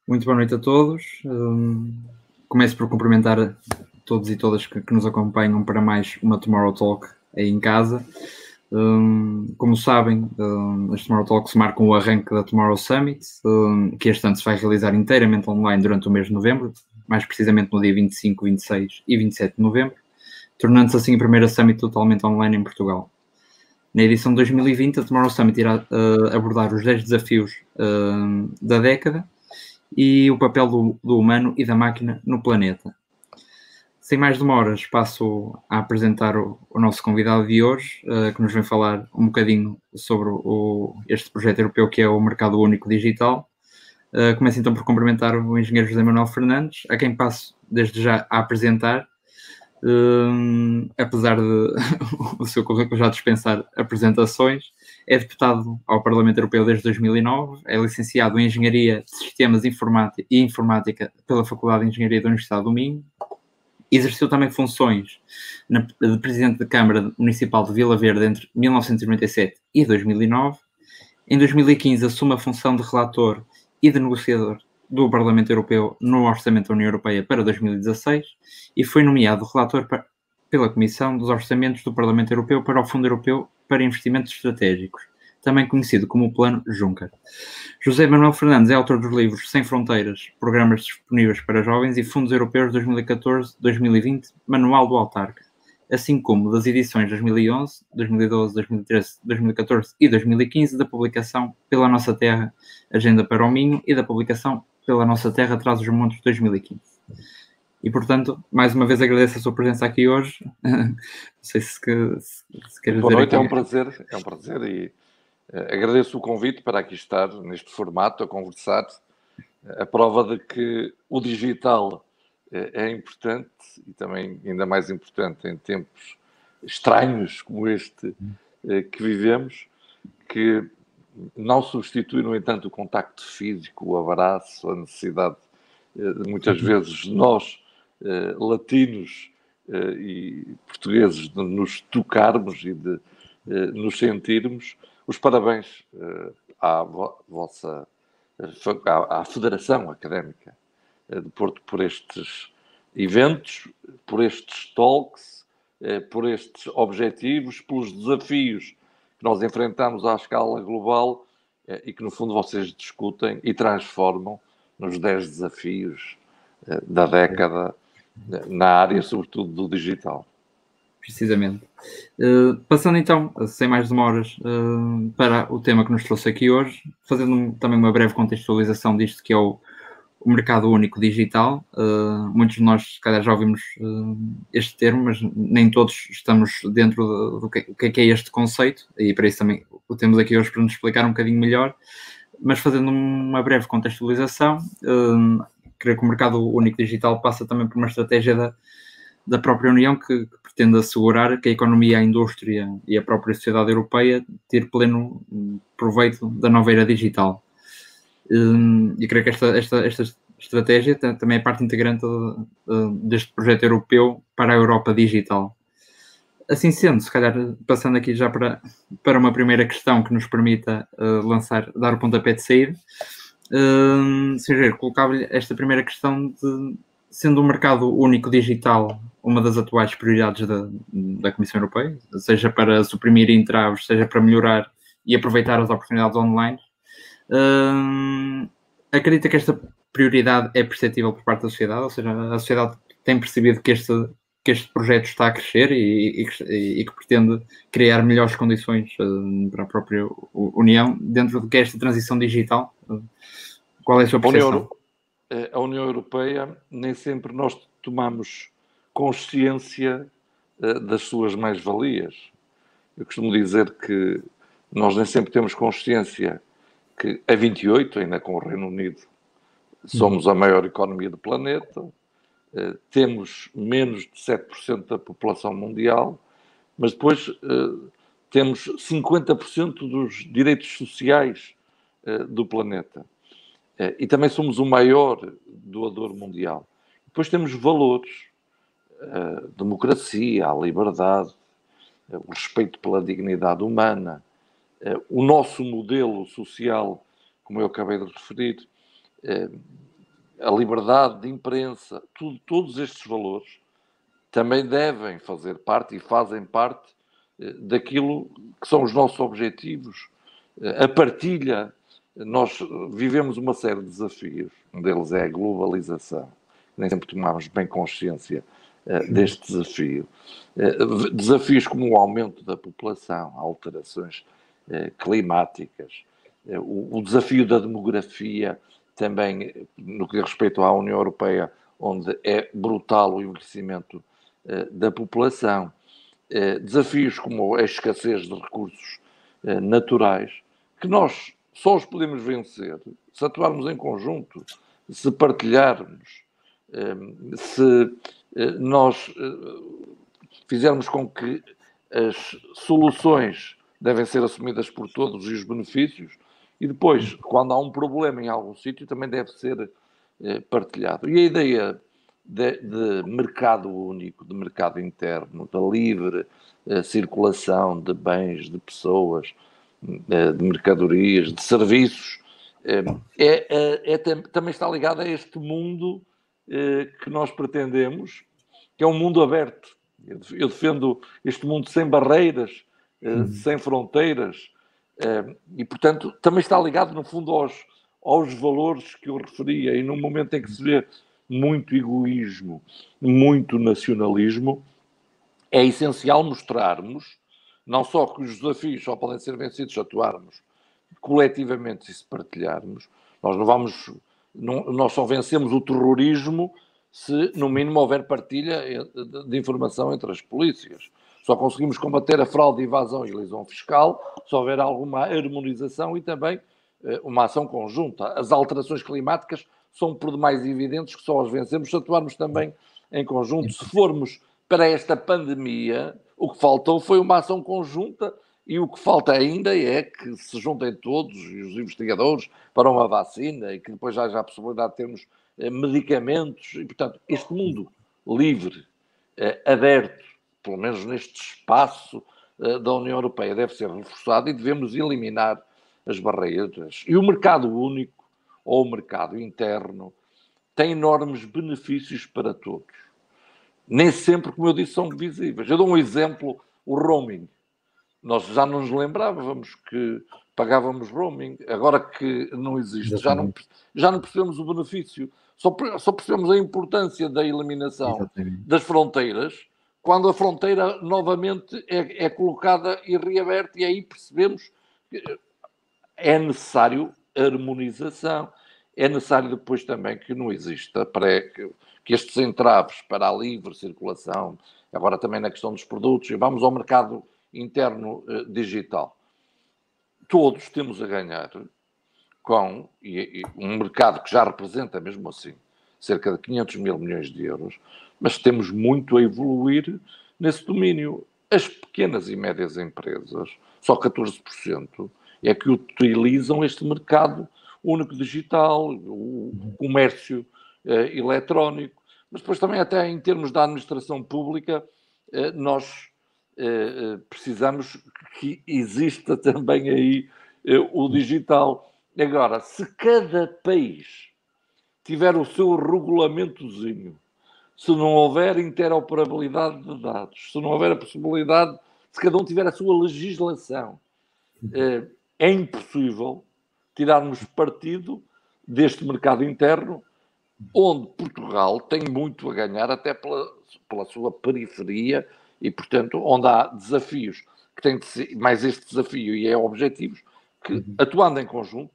Muito boa noite a todos. Começo por cumprimentar todos e todas que nos acompanham para mais uma Tomorrow Talk aí em casa. Como sabem, as Tomorrow Talks marcam o arranque da Tomorrow Summit, que este ano se vai realizar inteiramente online durante o mês de novembro, mais precisamente no dia 25, 26 e 27 de novembro, tornando-se assim a primeira Summit totalmente online em Portugal. Na edição de 2020, a Tomorrow Summit irá abordar os 10 desafios da década e o papel do humano e da máquina no planeta. Sem mais demoras, passo a apresentar o nosso convidado de hoje, que nos vem falar um bocadinho sobre este projeto europeu que é o Mercado Único Digital. Começo então por cumprimentar o engenheiro José Manuel Fernandes, a quem passo desde já a apresentar, apesar de o seu currículo já dispensar apresentações. É deputado ao Parlamento Europeu desde 2009, é licenciado em Engenharia de Sistemas e Informática pela Faculdade de Engenharia da Universidade do Minho. Exerceu também funções de Presidente da Câmara Municipal de Vila Verde entre 1997 e 2009. Em 2015 assume a função de relator e de negociador do Parlamento Europeu no Orçamento da União Europeia para 2016 e foi nomeado relator pela Comissão dos Orçamentos do Parlamento Europeu para o Fundo Europeu para Investimentos Estratégicos, também conhecido como o Plano Juncker. José Manuel Fernandes é autor dos livros Sem Fronteiras, Programas Disponíveis para Jovens e Fundos Europeus 2014-2020, Manual do Autarca, assim como das edições 2011, 2012, 2013, 2014 e 2015 da publicação Pela Nossa Terra, Agenda para o Minho e da publicação Pela Nossa Terra, Traz os Montes 2015. E, portanto, mais uma vez agradeço a sua presença aqui hoje. Não sei se quer dizer... Boa noite, é um prazer e agradeço o convite para aqui estar neste formato a conversar. A prova de que o digital é importante e também ainda mais importante em tempos estranhos como este que vivemos, que não substitui, no entanto, o contacto físico, o abraço, a necessidade de muitas vezes nós, latinos e portugueses, de nos tocarmos e de nos sentirmos. Os parabéns à Federação Académica de Porto por estes eventos, por estes talks, por estes objetivos, pelos desafios que nós enfrentamos à escala global e que, no fundo, vocês discutem e transformam nos 10 desafios da década na área, sobretudo, do digital. Precisamente. Passando então, sem mais demoras, para o tema que nos trouxe aqui hoje, fazendo também uma breve contextualização disto que é o mercado único digital. Muitos de nós, se calhar, já ouvimos este termo, mas nem todos estamos dentro do que é este conceito, e para isso também o temos aqui hoje para nos explicar um bocadinho melhor. Mas fazendo uma breve contextualização, creio que o mercado único digital passa também por uma estratégia da própria União que pretende assegurar que a economia, a indústria e a própria sociedade europeia tire pleno proveito da nova era digital. E creio que esta estratégia também é parte integrante deste projeto europeu para a Europa digital. Assim sendo, se calhar passando aqui já para uma primeira questão que nos permita dar o pontapé de saída, colocava-lhe esta primeira questão de, sendo o mercado único digital uma das atuais prioridades da Comissão Europeia, seja para suprimir entraves, seja para melhorar e aproveitar as oportunidades online, acredita que esta prioridade é perceptível por parte da sociedade, ou seja, a sociedade tem percebido que este projeto está a crescer e que pretende criar melhores condições para a própria União dentro do que é esta transição digital? Qual é a sua percepção? A União Europeia, nem sempre nós tomamos consciência das suas mais-valias. Eu costumo dizer que nós nem sempre temos consciência que a 28, ainda com o Reino Unido, somos a maior economia do planeta, temos menos de 7% da população mundial, mas depois temos 50% dos direitos sociais do planeta. E também somos o maior doador mundial. Depois temos valores, a democracia, a liberdade, o respeito pela dignidade humana, O nosso modelo social, como eu acabei de referir, a liberdade de imprensa, todos estes valores também devem fazer parte e fazem parte daquilo que são os nossos objetivos. A partilha, nós vivemos uma série de desafios, um deles é a globalização. Nem sempre tomamos bem consciência deste desafio. Desafios como o aumento da população, alterações climáticas, o desafio da demografia, também no que diz respeito à União Europeia, onde é brutal o envelhecimento da população. Desafios como a escassez de recursos naturais, que nós só os podemos vencer se atuarmos em conjunto, se partilharmos, se nós fizermos com que as soluções devem ser assumidas por todos e os benefícios, e depois, quando há um problema em algum sítio, também deve ser partilhado. E a ideia de mercado único, de mercado interno, da livre circulação de bens, de pessoas, de mercadorias, de serviços, também está ligada a este mundo que nós pretendemos, que é um mundo aberto. Eu defendo este mundo sem barreiras, sem fronteiras, e, portanto, também está ligado, no fundo, aos valores que eu referia. E num momento em que se vê muito egoísmo, muito nacionalismo, é essencial mostrarmos, não só que os desafios só podem ser vencidos se atuarmos coletivamente e se partilharmos. Nós só vencemos o terrorismo se, no mínimo, houver partilha de informação entre as polícias. Só conseguimos combater a fraude, evasão e elisão fiscal se houver alguma harmonização e também uma ação conjunta. As alterações climáticas são por demais evidentes que só as vencemos se atuarmos também em conjunto. Se formos para esta pandemia, o que faltou foi uma ação conjunta e o que falta ainda é que se juntem todos os investigadores para uma vacina e que depois haja a possibilidade de termos medicamentos. E, portanto, este mundo livre, aberto, pelo menos neste espaço da União Europeia, deve ser reforçado e devemos eliminar as barreiras. E o mercado único, ou o mercado interno, tem enormes benefícios para todos. Nem sempre, como eu disse, são visíveis. Eu dou um exemplo, o roaming. Nós já não nos lembrávamos que pagávamos roaming, agora que não existe, já não percebemos o benefício, só percebemos a importância da eliminação das fronteiras, quando a fronteira novamente é colocada e reaberta, e aí percebemos que é necessário harmonização, é necessário depois também que não exista que estes entraves para a livre circulação, agora também na questão dos produtos, e vamos ao mercado interno digital. Todos temos a ganhar com um mercado que já representa, mesmo assim, cerca de 500 mil milhões de euros, mas temos muito a evoluir nesse domínio. As pequenas e médias empresas, só 14%, é que utilizam este mercado único digital, o comércio eletrónico, mas depois também até em termos da administração pública, nós precisamos que exista também aí o digital. Agora, se cada país tiver o seu regulamentozinho, se não houver interoperabilidade de dados, se não houver a possibilidade, se cada um tiver a sua legislação, é impossível tirarmos partido deste mercado interno, onde Portugal tem muito a ganhar, até pela sua periferia, e, portanto, onde há desafios que têm de ser, mais este desafio e é objetivos, que, atuando em conjunto,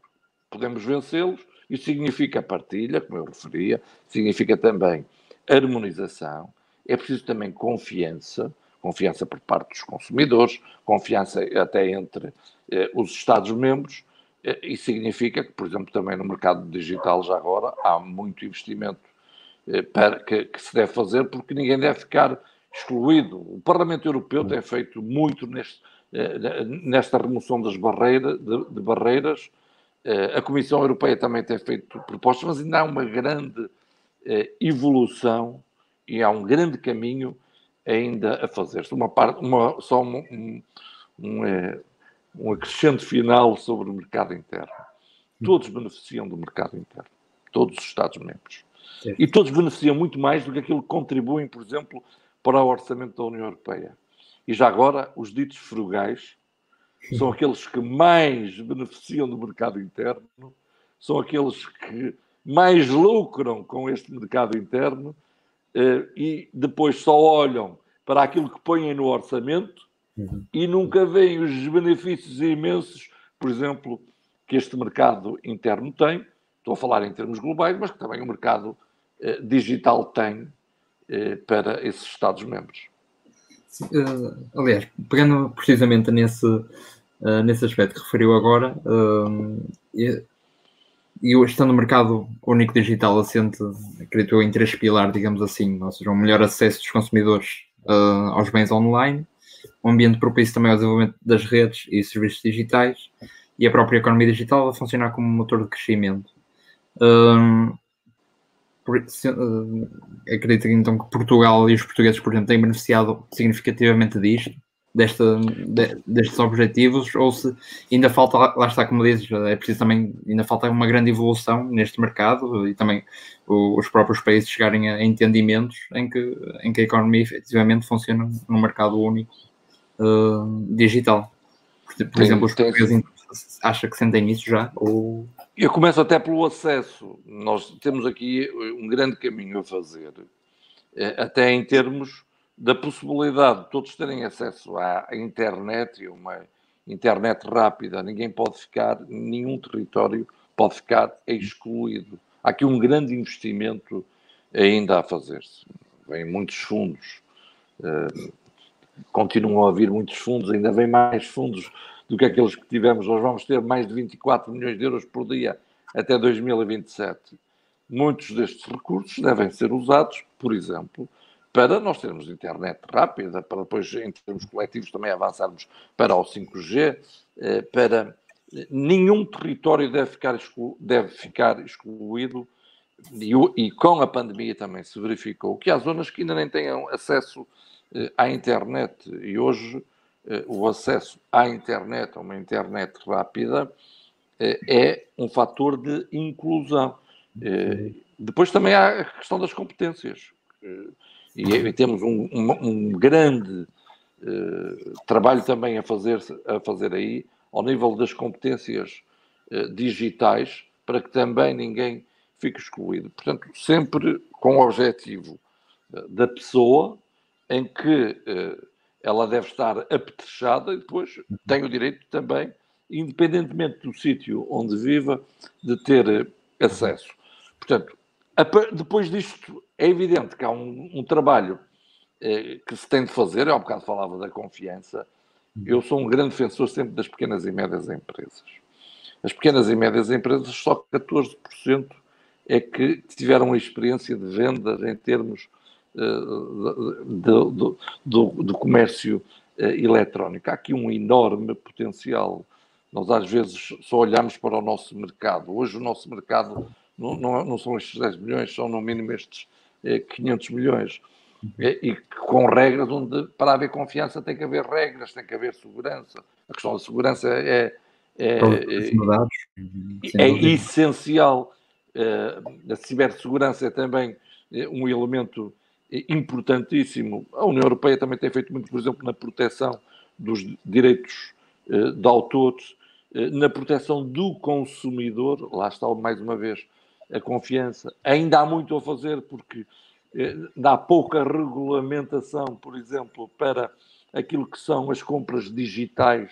podemos vencê-los. Isso significa partilha, como eu referia, significa também harmonização, é preciso também confiança por parte dos consumidores, confiança até entre os Estados-membros, e significa que, por exemplo, também no mercado digital já agora há muito investimento que se deve fazer, porque ninguém deve ficar excluído. O Parlamento Europeu tem feito muito nesta remoção das barreiras. A Comissão Europeia também tem feito propostas, mas ainda há uma grande evolução e há um grande caminho ainda a fazer-se. um acrescente final sobre o mercado interno. Todos beneficiam do mercado interno, todos os Estados-membros. E todos beneficiam muito mais do que aquilo que contribuem, por exemplo, para o orçamento da União Europeia. E já agora, os ditos frugais são aqueles que mais beneficiam do mercado interno, são aqueles que mais lucram com este mercado interno e depois só olham para aquilo que põem no orçamento e nunca veem os benefícios imensos, por exemplo, que este mercado interno tem. Estou a falar em termos globais, mas que também o mercado digital tem para esses Estados-membros. Aliás, pegando precisamente nesse aspecto que referiu agora, e hoje estando no mercado único digital assente, acredito eu, em 3 pilares, digamos assim, ou seja, um melhor acesso dos consumidores aos bens online, um ambiente propício também ao desenvolvimento das redes e serviços digitais e a própria economia digital a funcionar como motor de crescimento. Acredito então que Portugal e os portugueses, por exemplo, têm beneficiado significativamente destes objetivos, ou se ainda falta, lá está, como dizes, é preciso também, ainda falta uma grande evolução neste mercado e também os próprios países chegarem a entendimentos em que a economia efetivamente funciona num mercado único digital. Por exemplo, os portugueses acham que sentem isso já? Ou... Eu começo até pelo acesso. Nós temos aqui um grande caminho a fazer, até em termos da possibilidade de todos terem acesso à internet e uma internet rápida. Nenhum território pode ficar excluído. Há aqui um grande investimento ainda a fazer-se. Vêm muitos fundos, continuam a vir muitos fundos, ainda vem mais fundos do que aqueles que tivemos. Nós vamos ter mais de 24 milhões de euros por dia até 2027. Muitos destes recursos devem ser usados, por exemplo, para nós termos internet rápida, para depois, em termos coletivos, também avançarmos para o 5G, para nenhum território deve ficar excluído, e com a pandemia também se verificou que há zonas que ainda nem têm acesso à internet, e hoje o acesso à internet, a uma internet rápida, é um fator de inclusão. Depois também há a questão das competências. E temos um grande trabalho também a fazer aí, ao nível das competências digitais, para que também ninguém fique excluído. Portanto, sempre com o objetivo da pessoa, em que ela deve estar apetrechada e depois tem o direito também, independentemente do sítio onde viva, de ter acesso. Portanto, depois disto, é evidente que há um trabalho que se tem de fazer. Eu há bocado falava da confiança. Eu sou um grande defensor sempre das pequenas e médias empresas. As pequenas e médias empresas, só 14% é que tiveram uma experiência de vendas em termos do comércio eletrónico. Há aqui um enorme potencial. Nós às vezes só olhamos para o nosso mercado. Hoje o nosso mercado não são estes 10 milhões, são no mínimo estes 500 milhões. E com regras onde, para haver confiança, tem que haver regras, tem que haver segurança. A questão da segurança é essencial. A cibersegurança é também um elemento importantíssimo. A União Europeia também tem feito muito, por exemplo, na proteção dos direitos de autor, na proteção do consumidor. Lá está, mais uma vez, a confiança. Ainda há muito a fazer, porque há pouca regulamentação, por exemplo, para aquilo que são as compras digitais.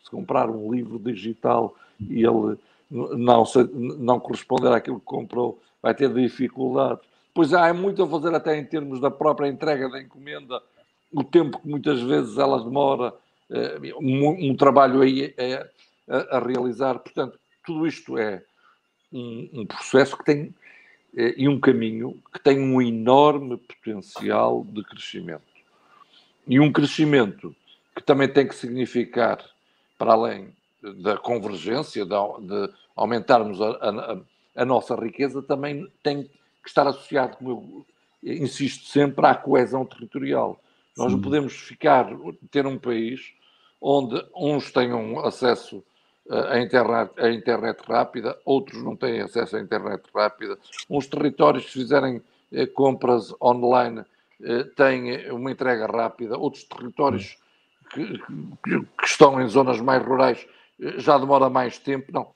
Se comprar um livro digital e ele não corresponder àquilo que comprou, vai ter dificuldade. Pois há muito a fazer até em termos da própria entrega da encomenda, o tempo que muitas vezes ela demora, um trabalho aí a realizar. Portanto, tudo isto é um processo que tem e um caminho que tem um enorme potencial de crescimento. E um crescimento que também tem que significar, para além da convergência, de aumentarmos a nossa riqueza, também tem que estar associado, como eu insisto sempre, à coesão territorial. Nós não podemos ter um país onde uns tenham acesso à internet rápida, outros não têm acesso à internet rápida. Uns territórios que fizerem compras online têm uma entrega rápida, outros territórios que estão em zonas mais rurais já demora mais tempo. Não,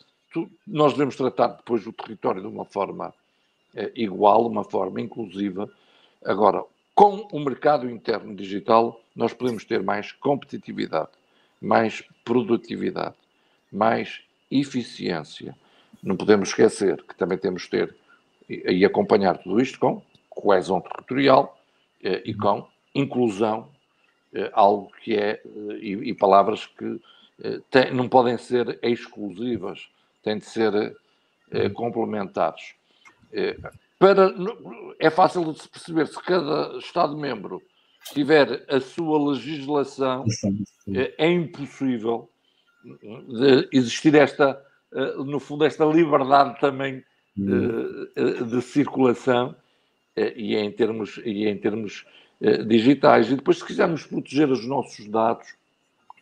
nós devemos tratar depois o território de uma forma igual, uma forma inclusiva. Agora, com o mercado interno digital, nós podemos ter mais competitividade, mais produtividade, mais eficiência. Não podemos esquecer que também temos de ter e acompanhar tudo isto com coesão territorial e com inclusão, algo que é, e palavras que não podem ser exclusivas, têm de ser complementares. É fácil de se perceber se cada Estado-membro tiver a sua legislação, é impossível de existir no fundo, esta liberdade também de circulação e em termos digitais. E depois, se quisermos proteger os nossos dados,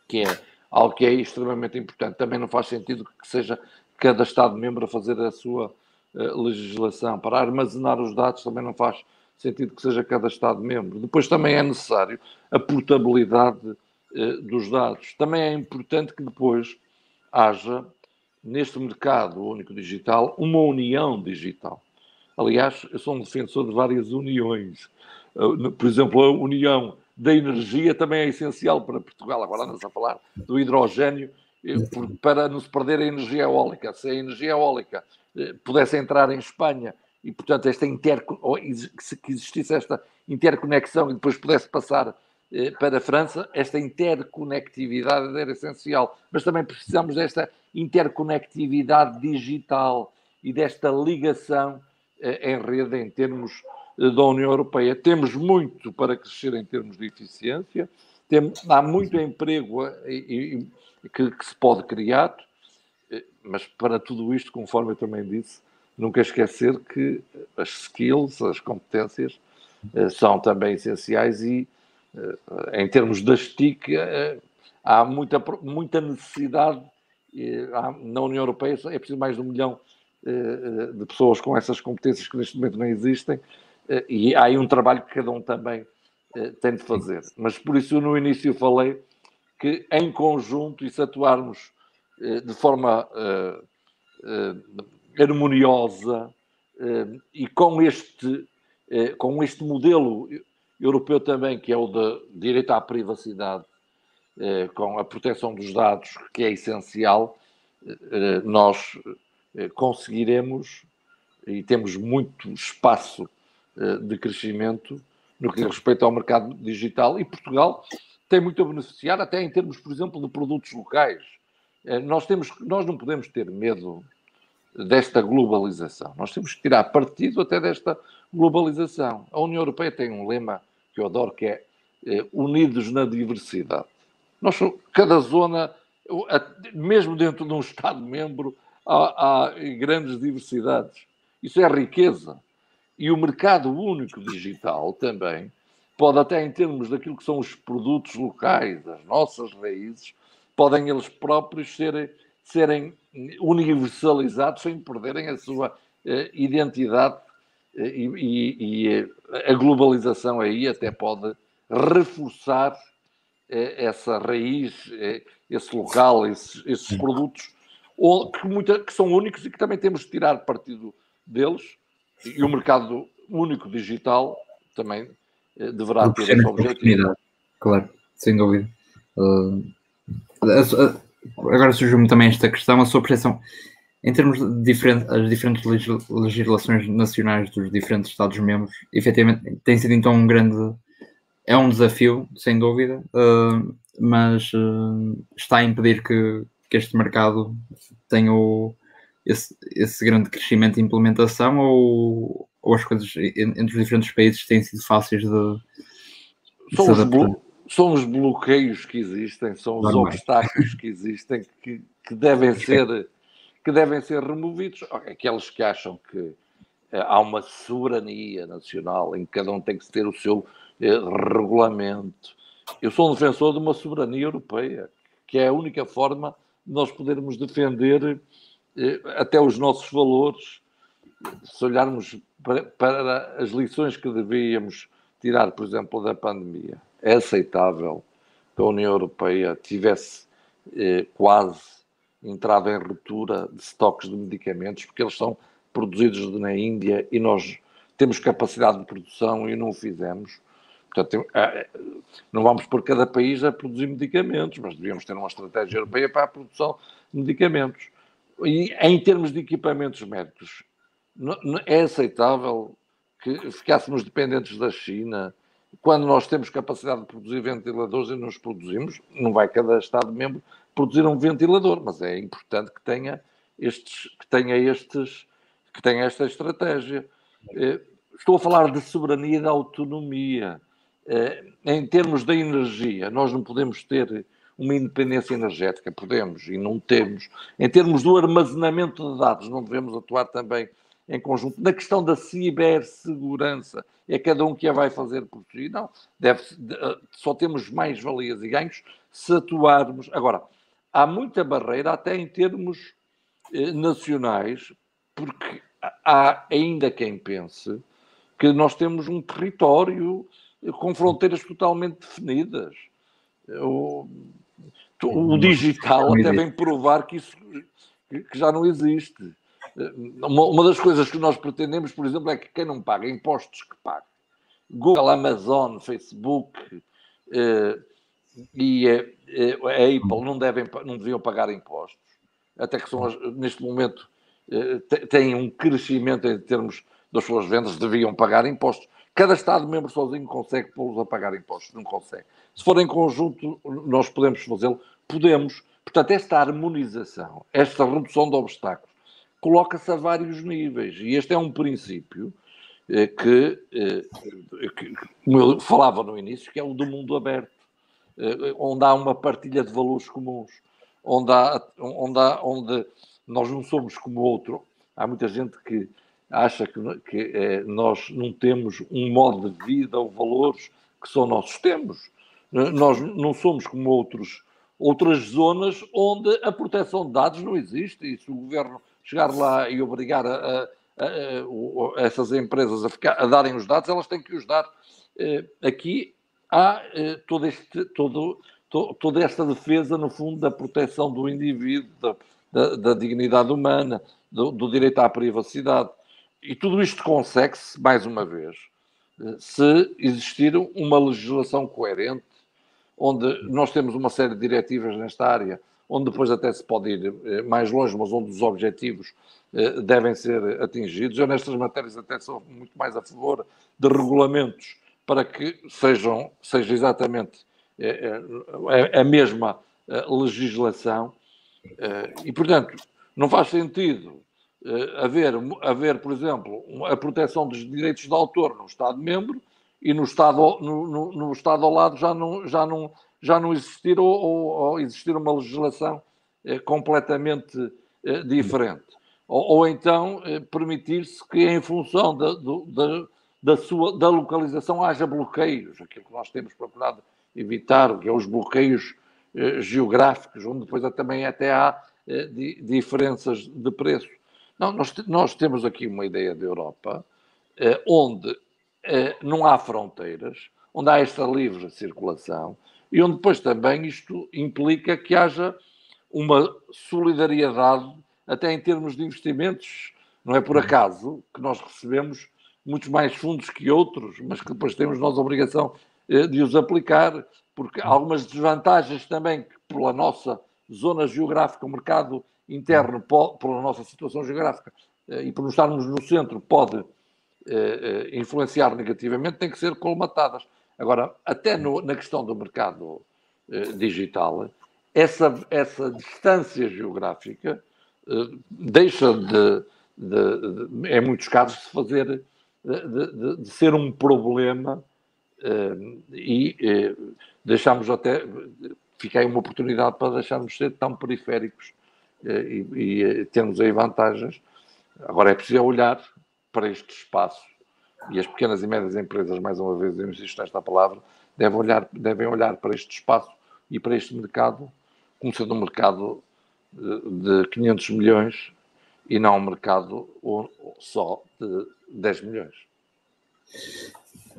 que é algo que é extremamente importante, também não faz sentido que seja cada Estado-membro a fazer a sua legislação. Para armazenar os dados também não faz sentido que seja cada Estado-membro. Depois também é necessário a portabilidade dos dados. Também é importante que depois haja, neste mercado único digital, uma união digital. Aliás, eu sou um defensor de várias uniões. Por exemplo, a união da energia também é essencial para Portugal. Agora anda-se a falar do hidrogênio para não se perder a energia eólica. Se a energia eólica pudesse entrar em Espanha e, portanto, que existisse esta interconexão e depois pudesse passar para a França, esta interconectividade era essencial. Mas também precisamos desta interconectividade digital e desta ligação em rede em termos da União Europeia. Temos muito para crescer em termos de eficiência, há muito emprego que se pode criar, mas para tudo isto, conforme eu também disse, nunca esquecer que as skills, as competências, são também essenciais e, em termos das TIC, há muita necessidade. Na União Europeia é preciso mais de 1 milhão de pessoas com essas competências que neste momento não existem, e há aí um trabalho que cada um também tem de fazer. Mas por isso no início falei que em conjunto, e se atuarmos de forma harmoniosa e com este modelo europeu também, que é o de direito à privacidade, com a proteção dos dados, que é essencial, nós conseguiremos e temos muito espaço de crescimento no que diz respeito ao mercado digital, e Portugal tem muito a beneficiar, até em termos, por exemplo, de produtos locais. Nós não podemos ter medo desta globalização. Nós temos que tirar partido até desta globalização. A União Europeia tem um lema que eu adoro, que é unidos na diversidade. Cada zona, mesmo dentro de um Estado-membro, há grandes diversidades. Isso é riqueza. E o mercado único digital também pode, até em termos daquilo que são os produtos locais, as nossas raízes, podem eles próprios serem universalizados sem perderem a sua identidade, e a globalização aí até pode reforçar essa raiz, esse local, esses produtos que são únicos e que também temos de tirar partido deles, e o mercado único digital também deverá ter esse objetivo. Claro, sem dúvida. Agora surgiu-me também esta questão, a sua percepção em termos de as diferentes legislações nacionais dos diferentes Estados-membros. Efetivamente tem sido então é um desafio, sem dúvida, mas está a impedir que este mercado tenha esse grande crescimento de implementação, ou as coisas entre os diferentes países têm sido fáceis de se adaptar? São os bloqueios que existem, são os obstáculos que existem que devem ser removidos. Aqueles que acham que há uma soberania nacional em que cada um tem que ter o seu regulamento. Eu sou um defensor de uma soberania europeia, que é a única forma de nós podermos defender até os nossos valores, se olharmos para as lições que devíamos tirar, por exemplo, da pandemia. É aceitável que a União Europeia tivesse quase entrado em ruptura de estoques de medicamentos, porque eles são produzidos na Índia e nós temos capacidade de produção e não o fizemos. Portanto, não vamos por cada país a produzir medicamentos, mas devíamos ter uma estratégia europeia para a produção de medicamentos. E em termos de equipamentos médicos, é aceitável que ficássemos dependentes da China quando nós temos capacidade de produzir ventiladores e não os produzimos? Não vai cada Estado-membro produzir um ventilador, mas é importante que tenha esta estratégia. Estou a falar de soberania e de autonomia. Em termos da energia, nós não podemos ter uma independência energética, podemos e não temos. Em termos do armazenamento de dados, não devemos atuar também em conjunto. Na questão da cibersegurança, é cada um que a vai fazer por si. Não, só temos mais valias e ganhos se atuarmos. Agora, há muita barreira até em termos nacionais, porque há ainda quem pense que nós temos um território com fronteiras totalmente definidas. O digital até vem provar que isso que já não existe. Uma das coisas que nós pretendemos, por exemplo, é que quem não paga impostos que pague. Google, Amazon, Facebook e a Apple não deviam pagar impostos. Até que neste momento têm um crescimento em termos das suas vendas, deviam pagar impostos. Cada Estado-membro sozinho consegue pô-los a pagar impostos, não consegue. Se for em conjunto, nós podemos fazê-lo, podemos. Portanto, esta harmonização, esta redução de obstáculos, coloca-se a vários níveis. E este é um princípio que, como eu falava no início, que é o do mundo aberto, onde há uma partilha de valores comuns, onde nós não somos como o outro. Há muita gente que acha que nós não temos um modo de vida ou valores que são nossos. Temos. Nós não somos como outras zonas onde a proteção de dados não existe. E se o governo chegar lá e obrigar essas empresas a darem os dados, elas têm que os dar. Aqui há toda esta defesa, no fundo, da proteção do indivíduo, da dignidade humana, do direito à privacidade. E tudo isto consegue-se, mais uma vez, se existir uma legislação coerente, onde nós temos uma série de diretivas nesta área, onde depois até se pode ir mais longe, mas onde os objetivos devem ser atingidos. Eu nestas matérias até sou muito mais a favor de regulamentos para que seja exatamente a mesma legislação. E, portanto, não faz sentido haver, por exemplo, a proteção dos direitos de autor no Estado-membro e no Estado ao lado já não existir ou existir uma legislação completamente diferente. Ou então permitir-se que, em função da localização, haja bloqueios, aquilo que nós temos procurado evitar, que é os bloqueios geográficos, onde depois também até há diferenças de preço. Não, nós temos aqui uma ideia de Europa onde não há fronteiras, onde há esta livre circulação e onde depois também isto implica que haja uma solidariedade até em termos de investimentos. Não é por acaso que nós recebemos muitos mais fundos que outros, mas que depois temos nós a obrigação de os aplicar, porque há algumas desvantagens também que pela nossa zona geográfica, o mercado interno, pela nossa situação geográfica e por estarmos no centro, pode influenciar negativamente, têm que ser colmatadas. Agora, até na questão do mercado digital, essa distância geográfica deixa em muitos casos, de fazer de ser um problema e deixamos até fica aí uma oportunidade para deixarmos de ser tão periféricos e termos aí vantagens. Agora é preciso olhar para este espaço e as pequenas e médias empresas, mais uma vez eu insisto nesta palavra, devem olhar para este espaço e para este mercado como sendo um mercado de 500 milhões e não um mercado só de 10 milhões.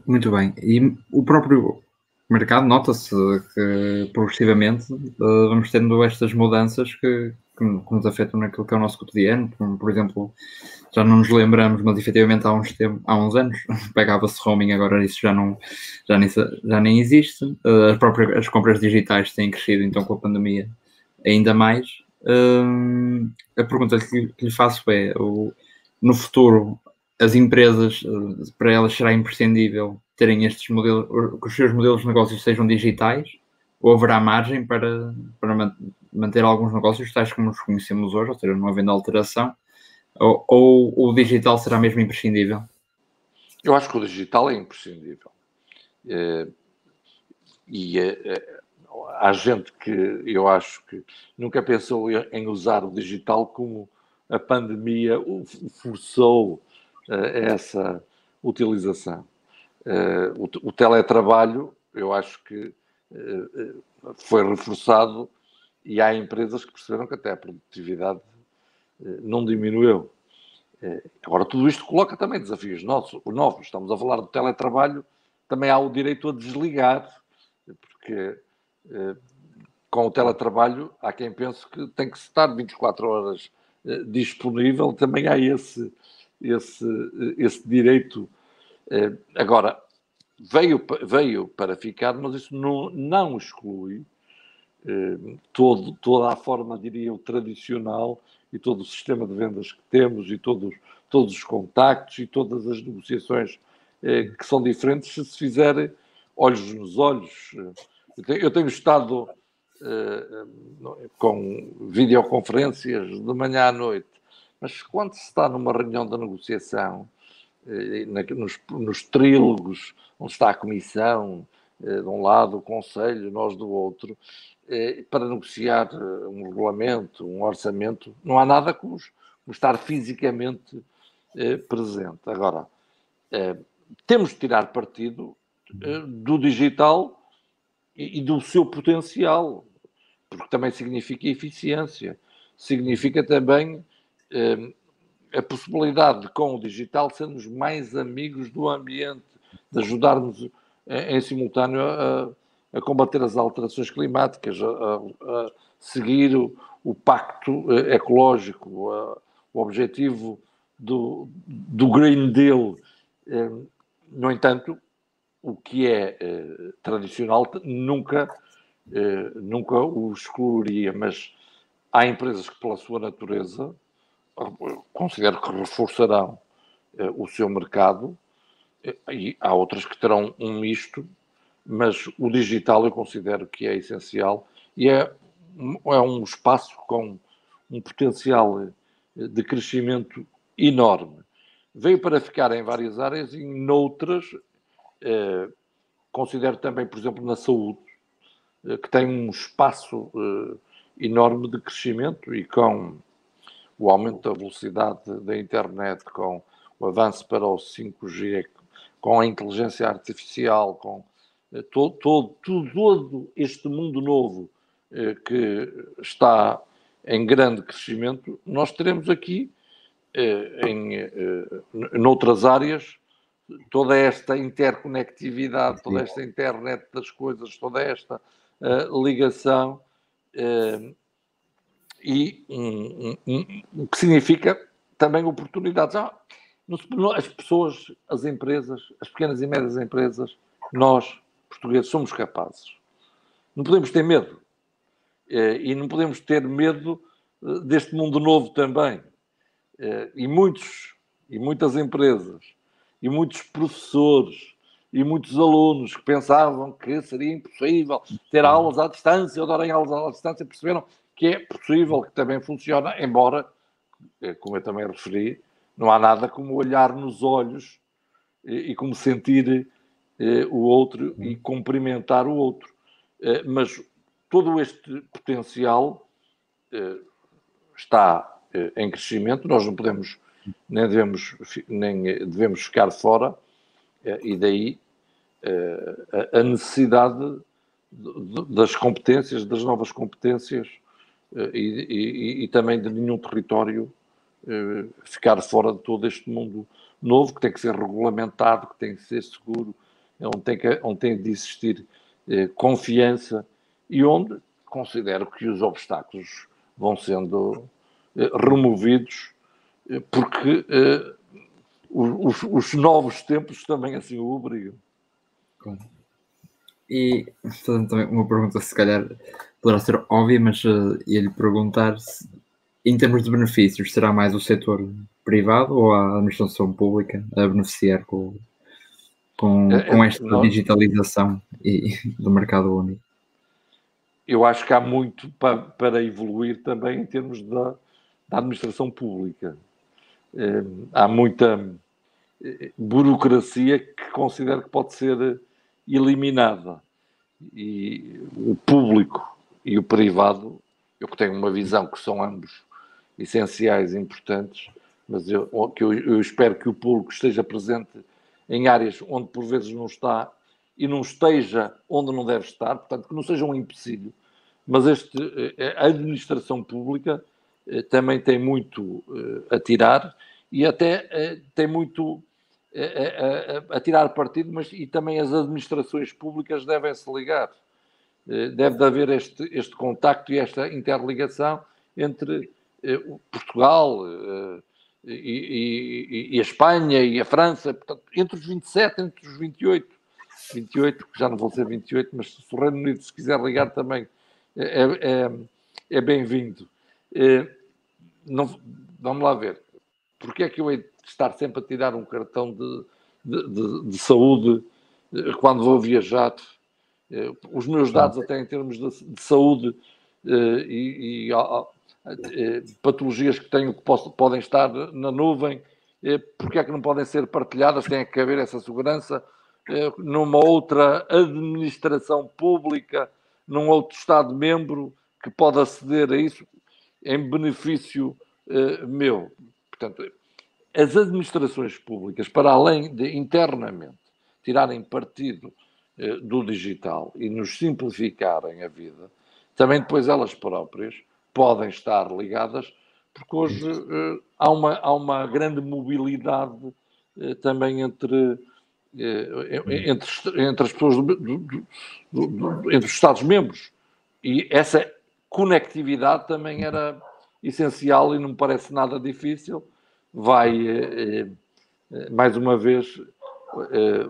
Muito bem. E o próprio mercado nota-se que progressivamente vamos tendo estas mudanças que nos afetam naquilo que é o nosso cotidiano, como, por exemplo, já não nos lembramos, mas efetivamente há uns anos pagava-se roaming, agora isso já nem existe. As compras digitais têm crescido, então com a pandemia ainda mais. A pergunta que lhe faço é, no futuro, as empresas, para elas será imprescindível terem estes modelos, que os seus modelos de negócios sejam digitais, ou haverá margem para manter alguns negócios tais como os conhecemos hoje, ou seja, não havendo alteração, ou o digital será mesmo imprescindível? Eu acho que o digital é imprescindível. Há gente que eu acho que nunca pensou em usar o digital como a pandemia o forçou a essa utilização. O teletrabalho, eu acho que foi reforçado e há empresas que perceberam que até a produtividade não diminuiu. Agora, tudo isto coloca também desafios novos. Estamos a falar do teletrabalho, também há o direito a desligar, porque com o teletrabalho há quem pense que tem que estar 24 horas disponível, também há esse direito. Agora, veio para ficar, mas isso não exclui toda a forma, diria eu, tradicional e todo o sistema de vendas que temos e todos os contactos e todas as negociações que são diferentes se fizerem olhos nos olhos. Eu tenho estado com videoconferências de manhã à noite, mas quando se está numa reunião de negociação, nos trílogos, onde está a comissão de um lado, o conselho, nós do outro, para negociar um regulamento, um orçamento, não há nada como estar fisicamente presente. Agora, temos de tirar partido do digital e do seu potencial, porque também significa eficiência, significa também a possibilidade de, com o digital, sermos mais amigos do ambiente, de ajudarmos em simultâneo a combater as alterações climáticas, a seguir o pacto ecológico, o objetivo do Green Deal. No entanto, o que é tradicional nunca o excluiria, mas há empresas que, pela sua natureza, considero que reforçarão o seu mercado e há outras que terão um misto, mas o digital eu considero que é essencial e é um espaço com um potencial de crescimento enorme. Veio para ficar em várias áreas e noutras considero também, por exemplo, na saúde, que tem um espaço enorme de crescimento e com o aumento da velocidade da internet, com o avanço para o 5G, com a inteligência artificial, com todo este mundo novo que está em grande crescimento, nós teremos aqui, noutras áreas, toda esta interconectividade, toda esta internet das coisas, toda esta ligação e o que significa também oportunidades. As pessoas, as empresas, as pequenas e médias empresas, nós, portugueses, somos capazes. Não podemos ter medo. E não podemos ter medo deste mundo novo também. E muitas empresas, e muitos professores, e muitos alunos que pensavam que seria impossível ter aulas à distância ou darem aulas à distância, perceberam que é possível, que também funciona, embora, como eu também referi, não há nada como olhar nos olhos e como sentir o outro e cumprimentar o outro. Mas todo este potencial está em crescimento, nós não podemos, nem devemos ficar fora, e daí a necessidade das competências, das novas competências, e também de nenhum território ficar fora de todo este mundo novo, que tem que ser regulamentado, que tem que ser seguro, onde tem de existir confiança e onde considero que os obstáculos vão sendo removidos, porque os novos tempos também assim o obrigam. Claro. E também uma pergunta, se calhar poderá ser óbvia, mas ia-lhe perguntar se, em termos de benefícios, será mais o setor privado ou a administração pública a beneficiar com esta digitalização do mercado único? Eu acho que há muito para evoluir também em termos da administração pública. Há muita burocracia que considero que pode ser eliminada. E o público e o privado, eu tenho uma visão que são ambos essenciais e importantes, mas eu espero que o público esteja presente em áreas onde por vezes não está e não esteja onde não deve estar, portanto que não seja um empecilho. Mas a administração pública também tem muito a tirar e até tem muito a tirar partido, mas e também as administrações públicas devem se ligar. Deve haver este contacto e esta interligação entre Portugal e a Espanha e a França, portanto, entre os 27, entre os 28, que já não vão ser 28, mas se o Reino Unido se quiser ligar também é bem-vindo. Vamos lá ver. Porquê é que eu hei de estar sempre a tirar um cartão de saúde quando vou viajar? Os meus dados, até em termos de saúde e patologias que tenho que podem estar na nuvem, porque é que não podem ser partilhadas? Tem que haver essa segurança numa outra administração pública, num outro Estado-membro que pode aceder a isso em benefício meu. Portanto, as administrações públicas, para além de internamente tirarem partido do digital e nos simplificarem a vida, também depois elas próprias podem estar ligadas, porque hoje há uma grande mobilidade também entre as pessoas entre os Estados-membros, e essa conectividade também era essencial e não me parece nada difícil. Vai mais uma vez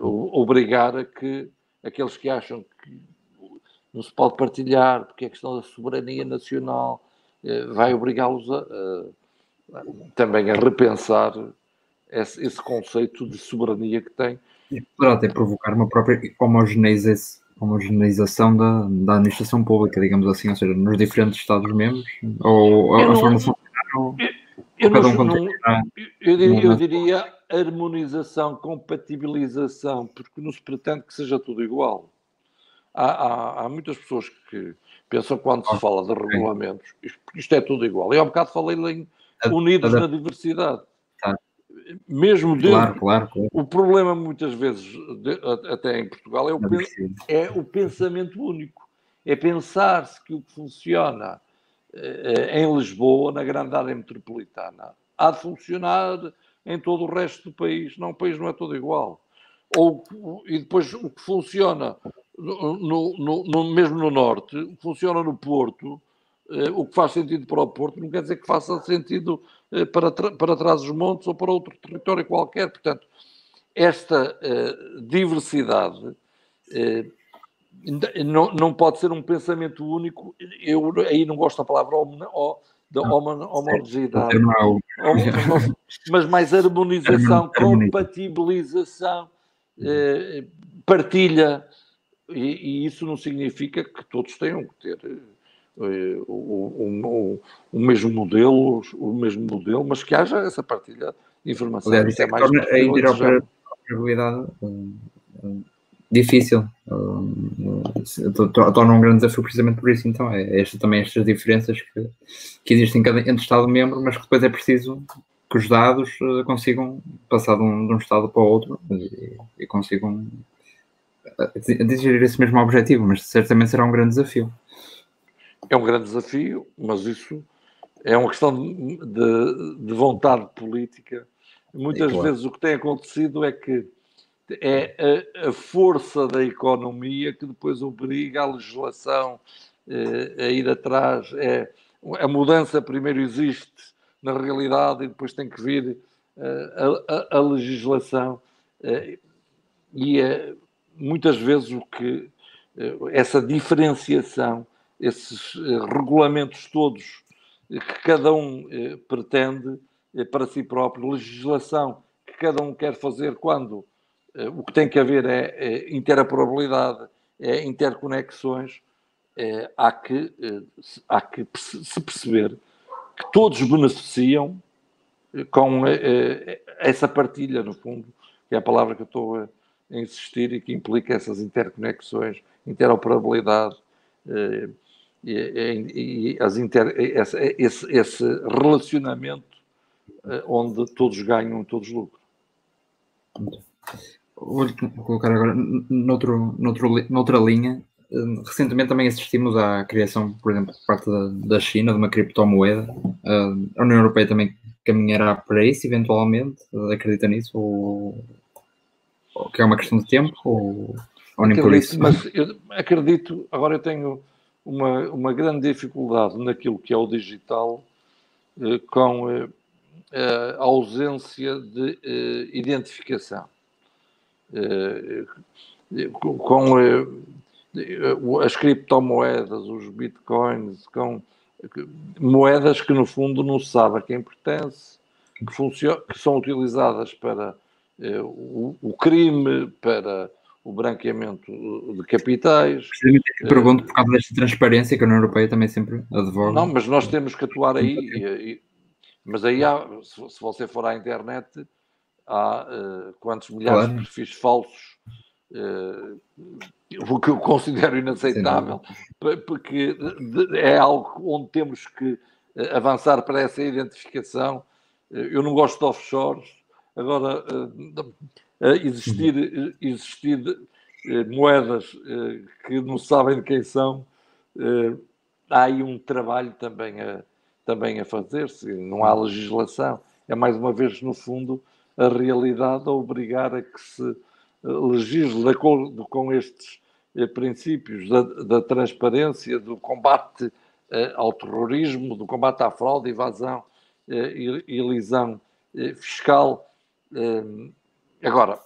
obrigar a que aqueles que acham que não se pode partilhar porque é questão da soberania nacional, vai obrigá-los também a repensar esse conceito de soberania que tem. E poderá até provocar uma própria homogeneização da administração pública, digamos assim, ou seja, nos diferentes Estados-membros, ou a formação. Eu diria harmonização, compatibilização, porque não se pretende que seja tudo igual. Há muitas pessoas que pensam, quando se fala de regulamentos, isto é tudo igual. Eu há bocado falei em unidos na diversidade. Mesmo dentro. Claro. O problema muitas vezes, até em Portugal, é o pensamento único. É pensar-se que o que funciona em Lisboa, na grande área metropolitana, há de funcionar em todo o resto do país. Não, o país não é todo igual. E depois o que funciona mesmo no Norte, o que funciona no Porto, o que faz sentido para o Porto, não quer dizer que faça sentido para Trás-os-Montes ou para outro território qualquer. Portanto, esta diversidade não pode ser um pensamento único. Eu aí não gosto da palavra homogeneidade, mas mais harmonização, compatibilização, partilha, e isso não significa que todos tenham que ter o mesmo modelo, mas que haja essa partilha de informação. Aliás, isso é mais a interoperabilidade difícil, torna um grande desafio precisamente por isso. Então também estas diferenças que existem entre Estado-membro, mas que depois é preciso que os dados consigam passar de um Estado para o outro e consigam atingir esse mesmo objetivo, mas certamente será um grande desafio. É um grande desafio, mas isso é uma questão de vontade política. Muitas vezes o que tem acontecido é que é a força da economia que depois obriga a legislação a ir atrás. A mudança primeiro existe na realidade e depois tem que vir a legislação. E muitas vezes essa diferenciação, esses regulamentos todos que cada um pretende para si próprio, legislação que cada um quer fazer quando o que tem que haver é interoperabilidade, é interconexões, há que se perceber que todos beneficiam com essa partilha, no fundo, que é a palavra que eu estou a insistir e que implica essas interconexões, interoperabilidade esse relacionamento onde todos ganham e todos lucram. Vou colocar agora noutra linha. Recentemente também assistimos à criação, por exemplo, por parte da China, de uma criptomoeda. A União Europeia também caminhará para isso, eventualmente? Acredita nisso? Ou que é uma questão de tempo? Ou nem por isso? Mas eu acredito, agora eu tenho uma grande dificuldade naquilo que é o digital, com a ausência de identificação. Com as criptomoedas, os bitcoins, com moedas que no fundo não se sabe a quem pertence, que são utilizadas para o crime, para o branqueamento de capitais. Pergunto por causa desta transparência que a União Europeia também sempre advoga. Não, mas nós temos que atuar aí. Mas aí se você for à internet, há quantos milhares de perfis falsos, o que eu considero inaceitável, porque é algo onde temos que avançar para essa identificação. Eu não gosto de offshores. Agora, existir moedas que não sabem de quem são, há aí um trabalho também a fazer-se. Não há legislação. É mais uma vez, no fundo, a realidade a obrigar a que se legisle de acordo com estes princípios da transparência, do combate ao terrorismo, do combate à fraude, evasão e elisão fiscal. Agora,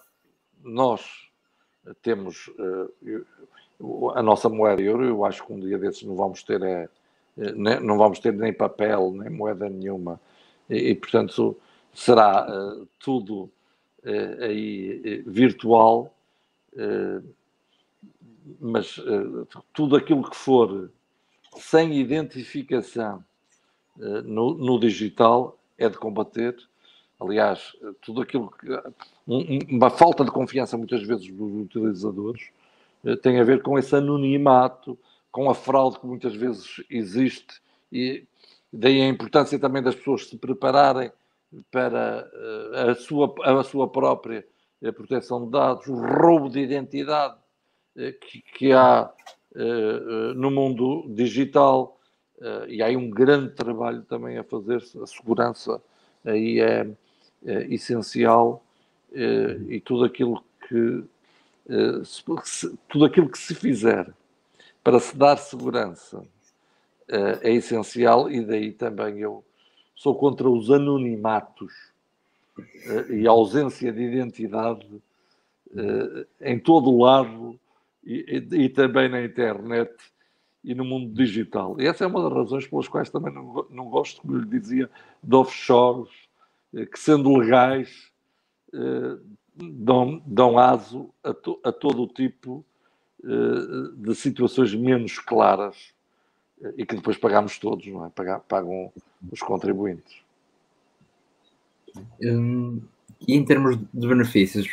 nós temos a nossa moeda euro. Eu acho que um dia desses não vamos ter nem papel, nem moeda nenhuma. E portanto, será tudo aí virtual, mas tudo aquilo que for sem identificação no digital é de combater. Aliás, tudo aquilo que... uma falta de confiança muitas vezes dos utilizadores tem a ver com esse anonimato, com a fraude que muitas vezes existe, e daí a importância também das pessoas se prepararem para a sua própria proteção de dados, o roubo de identidade que há no mundo digital, e há aí um grande trabalho também a fazer-se. A segurança aí é essencial, e tudo aquilo que se fizer para se dar segurança é essencial, e daí também eu sou contra os anonimatos e a ausência de identidade em todo o lado e também na internet e no mundo digital. E essa é uma das razões pelas quais também não gosto, como lhe dizia, de offshores, que sendo legais dão aso a todo o tipo de situações menos claras e que depois pagamos todos, não é? Pagam os contribuintes. E em termos de benefícios,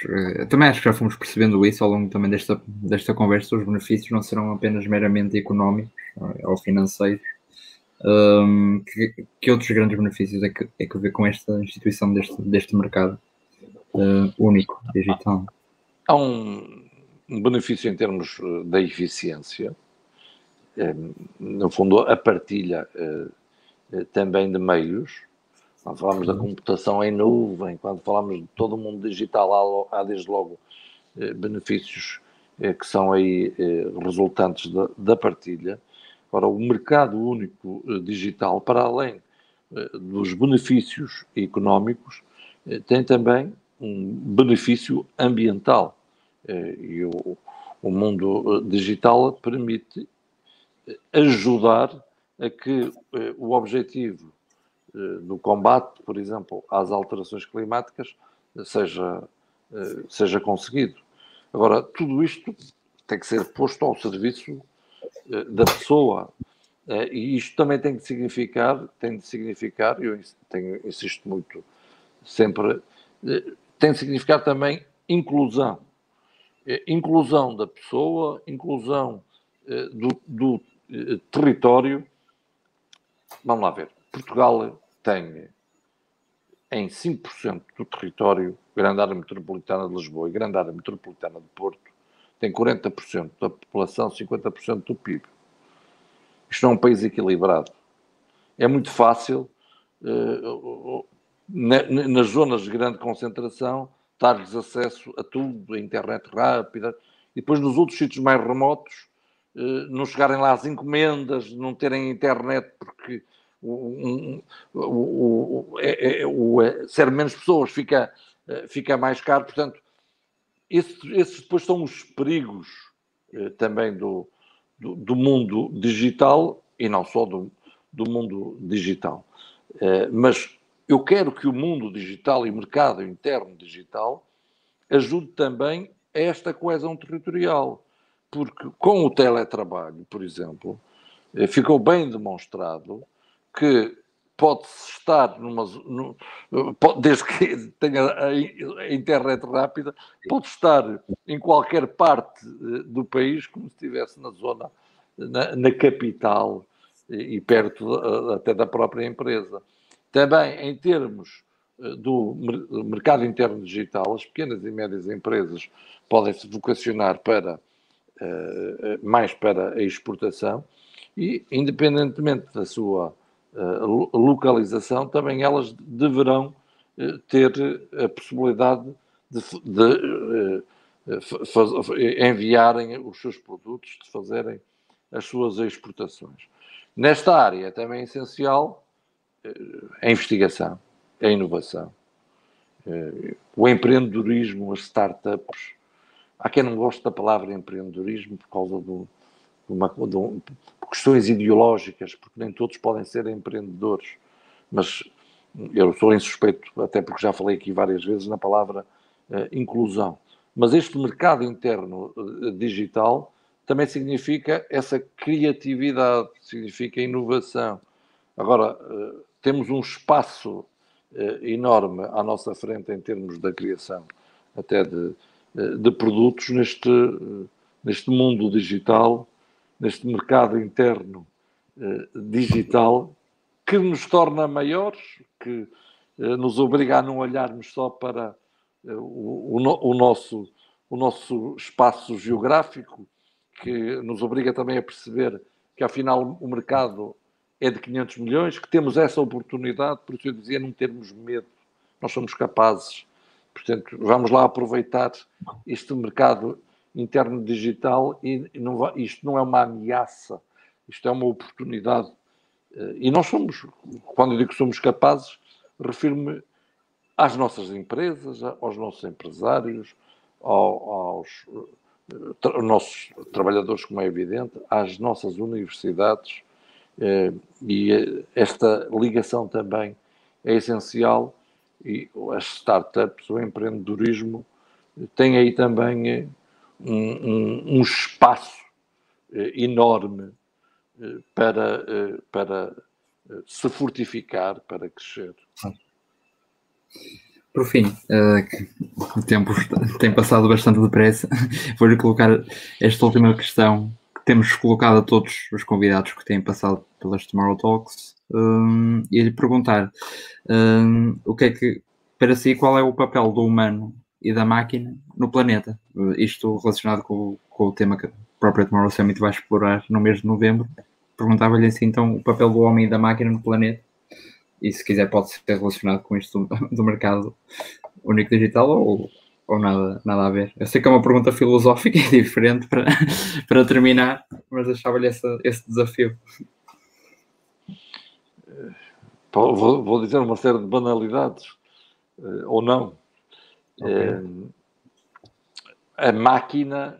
também acho que já fomos percebendo isso ao longo também desta conversa. Os benefícios não serão apenas meramente económicos ou financeiros. Que outros grandes benefícios é que vê com esta instituição deste mercado único, digital? um benefício em termos da eficiência, no fundo a partilha também de meios. Quando falamos da computação em nuvem, quando falamos de todo o mundo digital, há desde logo benefícios que são aí resultantes da partilha. Ora, o mercado único digital, para além dos benefícios económicos, tem também um benefício ambiental. E o mundo digital permite ajudar a que o objetivo do combate, por exemplo, às alterações climáticas, seja conseguido. Agora, tudo isto tem que ser posto ao serviço da pessoa. E isto também tem de significar, eu insisto muito sempre, tem de significar também inclusão. Inclusão da pessoa, inclusão do território. Vamos lá ver. Portugal tem em 5% do território, grande área metropolitana de Lisboa e grande área metropolitana de Porto, tem 40% da população, 50% do PIB. Isto não é um país equilibrado. É muito fácil, nas zonas de grande concentração, dar-lhes acesso a tudo, a internet rápida, e depois nos outros sítios mais remotos, não chegarem lá as encomendas, não terem internet porque ser menos pessoas fica mais caro. Portanto, esses depois são os perigos também do mundo digital e não só do mundo digital. Mas eu quero que o mundo digital e o mercado interno digital ajude também a esta coesão territorial, porque com o teletrabalho, por exemplo, ficou bem demonstrado que pode-se estar desde que tenha a internet rápida, pode estar em qualquer parte do país, como se estivesse na zona, na capital e perto até da própria empresa. Também em termos do mercado interno digital, as pequenas e médias empresas podem se vocacionar mais para a exportação e, independentemente da sua localização, também elas deverão ter a possibilidade de enviarem os seus produtos, de fazerem as suas exportações. Nesta área também é essencial a investigação, a inovação, o empreendedorismo, as startups. Há quem não goste da palavra empreendedorismo por causa por questões ideológicas, porque nem todos podem ser empreendedores. Mas eu sou insuspeito, até porque já falei aqui várias vezes na palavra inclusão. Mas este mercado interno digital também significa essa criatividade, significa inovação. Agora, temos um espaço enorme à nossa frente em termos da criação até de produtos neste mundo digital, neste mercado interno digital, que nos torna maiores, que nos obriga a não olharmos só para o nosso espaço geográfico, que nos obriga também a perceber que, afinal, o mercado é de 500 milhões, que temos essa oportunidade, por isso eu dizia, não termos medo, nós somos capazes. Portanto, vamos lá aproveitar este mercado interno digital e isto não é uma ameaça, isto é uma oportunidade. E nós somos, quando eu digo que somos capazes, refiro-me às nossas empresas, aos nossos empresários, aos nossos trabalhadores, como é evidente, às nossas universidades, e esta ligação também é essencial, e as startups, o empreendedorismo, tem aí também um espaço enorme para se fortificar, para crescer. Por fim, o tempo tem passado bastante depressa. Vou-lhe colocar esta última questão que temos colocado a todos os convidados que têm passado pelas Tomorrow Talks, e lhe perguntar o que é que, para si, qual é o papel do humano e da máquina no planeta. Isto relacionado com o tema que a própria Tomorrow Summit vai explorar no mês de novembro. Perguntava-lhe assim, então, o papel do homem e da máquina no planeta, e se quiser pode ser relacionado com isto do mercado único digital ou nada a ver. Eu sei que é uma pergunta filosófica e diferente para terminar, mas deixava-lhe esse desafio. Vou dizer uma série de banalidades, ou não. Okay. A máquina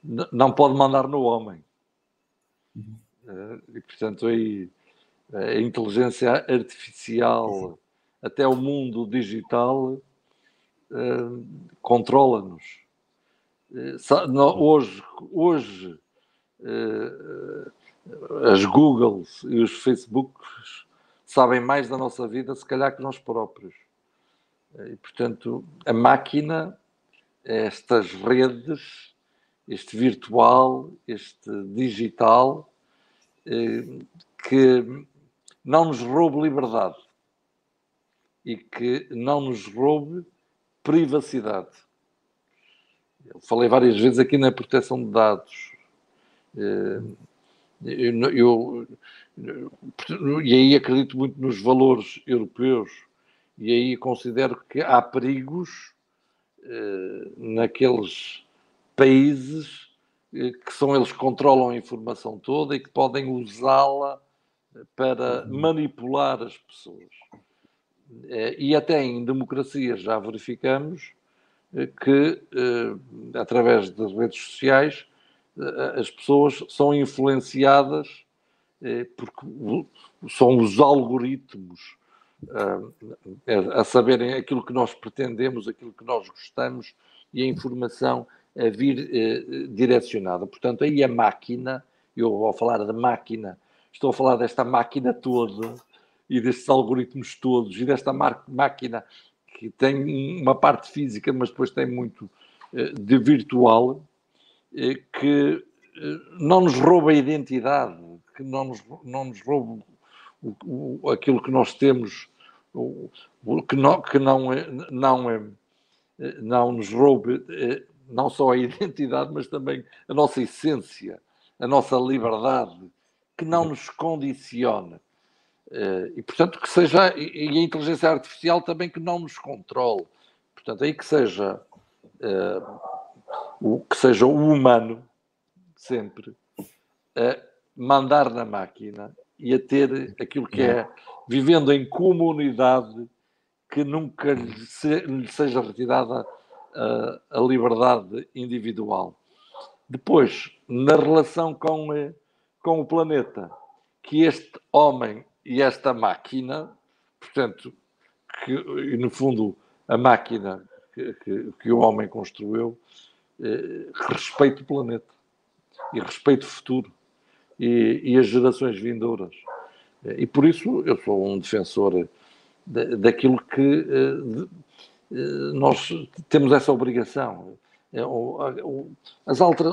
não pode mandar no homem. E, portanto, aí a inteligência artificial, até o mundo digital, controla-nos. Hoje as Googles e os Facebooks sabem mais da nossa vida, se calhar, que nós próprios. E, portanto, a máquina, estas redes, este virtual, este digital, que não nos roube liberdade e que não nos roube privacidade. Eu falei várias vezes aqui na proteção de dados. E aí acredito muito nos valores europeus e aí considero que há perigos naqueles países que são eles que controlam a informação toda e que podem usá-la para manipular as pessoas. E até em democracias já verificamos que, através das redes sociais, as pessoas são influenciadas porque são os algoritmos a saberem aquilo que nós pretendemos, aquilo que nós gostamos e a informação a vir direcionada. Portanto, aí a máquina, eu vou falar da máquina, estou a falar desta máquina toda e destes algoritmos todos e desta máquina que tem uma parte física, mas depois tem muito de virtual, que não nos rouba a identidade, que não nos rouba aquilo que nós temos, que não nos roube não só a identidade, mas também a nossa essência, a nossa liberdade, que não nos condiciona. E, portanto, que seja, e a inteligência artificial também que não nos controle. Portanto, aí que seja o humano, sempre, a mandar na máquina e a ter aquilo que é, vivendo em comunidade, que nunca lhe seja retirada a liberdade individual. Depois, na relação com o planeta, que este homem e esta máquina, portanto, e no fundo a máquina que o homem construiu, respeite o planeta e respeite o futuro e as gerações vindouras. E por isso eu sou um defensor daquilo que nós temos essa obrigação. O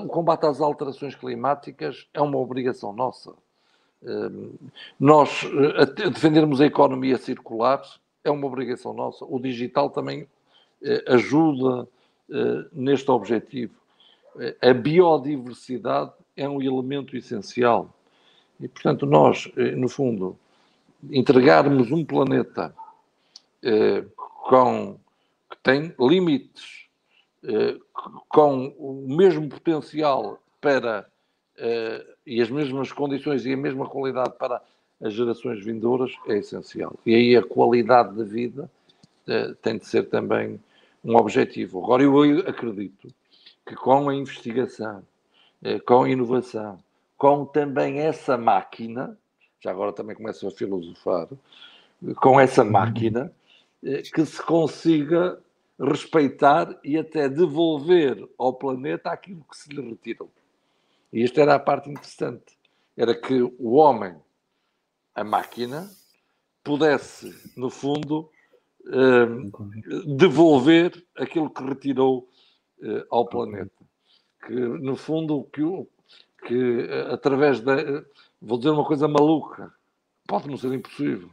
combate às alterações climáticas é uma obrigação nossa. Nós defendermos a economia circular é uma obrigação nossa. O digital também ajuda neste objetivo. A biodiversidade é um elemento essencial. E, portanto, nós, no fundo, entregarmos um planeta que tem limites, com o mesmo potencial para e as mesmas condições e a mesma qualidade para as gerações vindouras é essencial. E aí a qualidade da vida tem de ser também um objetivo. Agora, eu acredito que com a investigação, com a inovação, com também essa máquina, já agora também começo a filosofar, com essa máquina, que se consiga respeitar e até devolver ao planeta aquilo que se lhe retirou. E esta era a parte interessante. Era que o homem, a máquina, pudesse, no fundo, devolver aquilo que retirou ao planeta. Que, no fundo, que através da... Vou dizer uma coisa maluca, pode não ser impossível,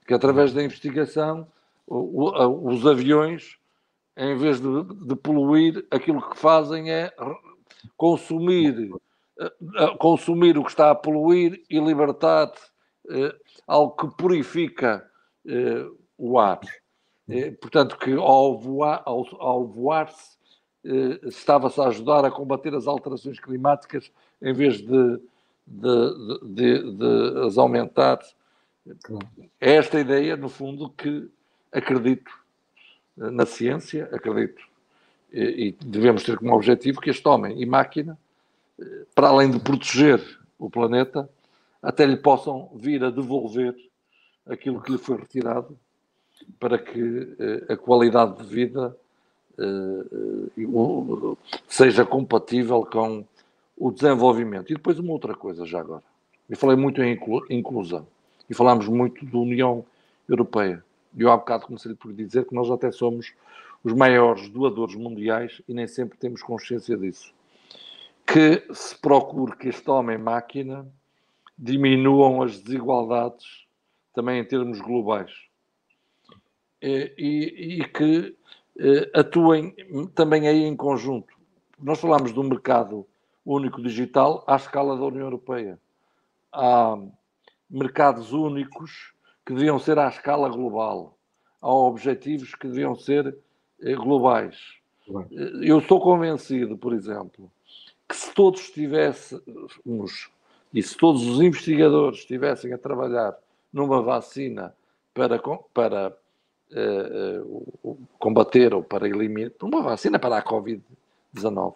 que através da investigação os aviões, em vez de poluir, aquilo que fazem é consumir o que está a poluir e libertar algo que purifica o ar. Portanto, que ao voar-se, estava-se a ajudar a combater as alterações climáticas em vez de as aumentar. É esta ideia, no fundo, que acredito na ciência, acredito, e devemos ter como objetivo que este homem e máquina, para além de proteger o planeta, até lhe possam vir a devolver aquilo que lhe foi retirado, para que a qualidade de vida seja compatível com o desenvolvimento. E depois uma outra coisa, já agora. Eu falei muito em inclusão e falámos muito da União Europeia. E eu há bocado comecei por dizer que nós até somos os maiores doadores mundiais e nem sempre temos consciência disso. Que se procure que este homem-máquina diminuam as desigualdades também em termos globais. E que atuem também aí em conjunto. Nós falamos do mercado único digital à escala da União Europeia. Há mercados únicos que deviam ser à escala global. Há objetivos que deviam ser globais. Eu estou convencido, por exemplo, que se todos estivéssemos e se todos os investigadores estivessem a trabalhar numa vacina para combater ou para eliminar, uma vacina para a Covid-19,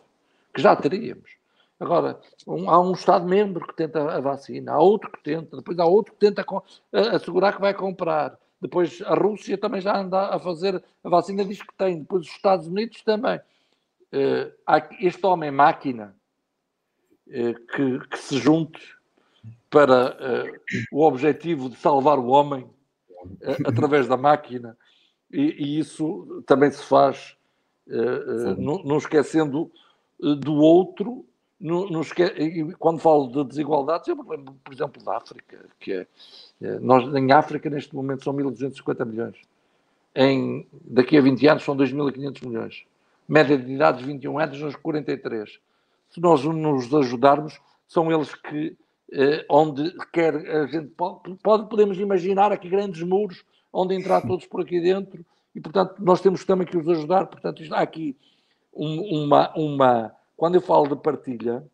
que já teríamos. Agora, há um Estado-membro que tenta a vacina, há outro que tenta, depois há outro que tenta assegurar que vai comprar. Depois a Rússia também já anda a fazer, a vacina diz que tem, depois os Estados Unidos também. Há este homem-máquina que se junte para o objetivo de salvar o homem através da máquina, e isso também se faz não esquecendo do outro. Quando falo de desigualdades, eu me lembro, por exemplo, da África, que nós em África neste momento são 1.250 milhões. Daqui a 20 anos são 2.500 milhões. Média de idade de 21 anos, nos 43. Se nós nos ajudarmos, são eles que, onde quer a gente podemos imaginar aqui grandes muros, onde entrar todos por aqui dentro, e portanto nós temos também que os ajudar. Portanto, há aqui quando eu falo de partilha,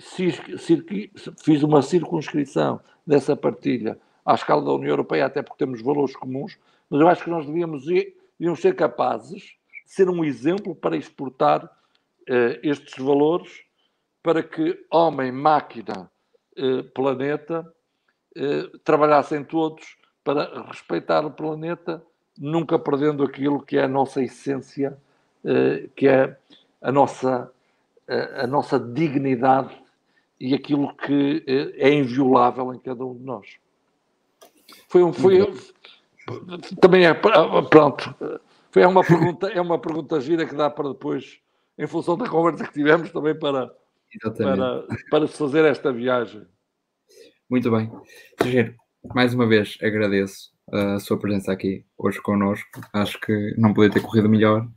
fiz uma circunscrição dessa partilha à escala da União Europeia, até porque temos valores comuns, mas eu acho que nós devíamos ser capazes de ser um exemplo para exportar estes valores, para que homem, máquina, planeta trabalhassem todos para respeitar o planeta, nunca perdendo aquilo que é a nossa essência, que é a nossa dignidade e aquilo que é inviolável em cada um de nós. Também pronto. É uma pergunta gira que dá para depois, em função da conversa que tivemos, também para se fazer esta viagem. Muito bem. Giro, mais uma vez agradeço a sua presença aqui hoje connosco. Acho que não podia ter corrido melhor.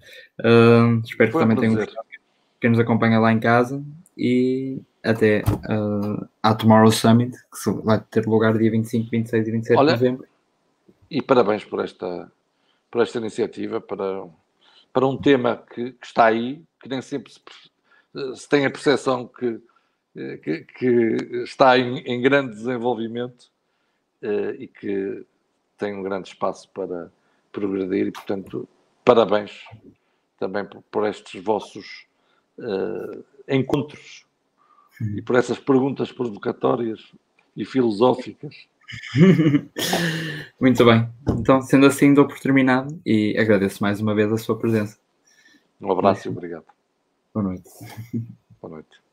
Espero que também tenham gostado. Quem nos acompanha lá em casa, e até à Tomorrow Summit, que vai ter lugar dia 25, 26 e 27 de novembro. E parabéns por esta iniciativa, para um tema que está aí, que nem sempre se tem a percepção que está em grande desenvolvimento e que tem um grande espaço para progredir, e portanto parabéns também por estes vossos encontros e por essas perguntas provocatórias e filosóficas. Muito bem. Então, sendo assim, dou por terminado e agradeço mais uma vez a sua presença. Um abraço e obrigado. Boa noite. Boa noite.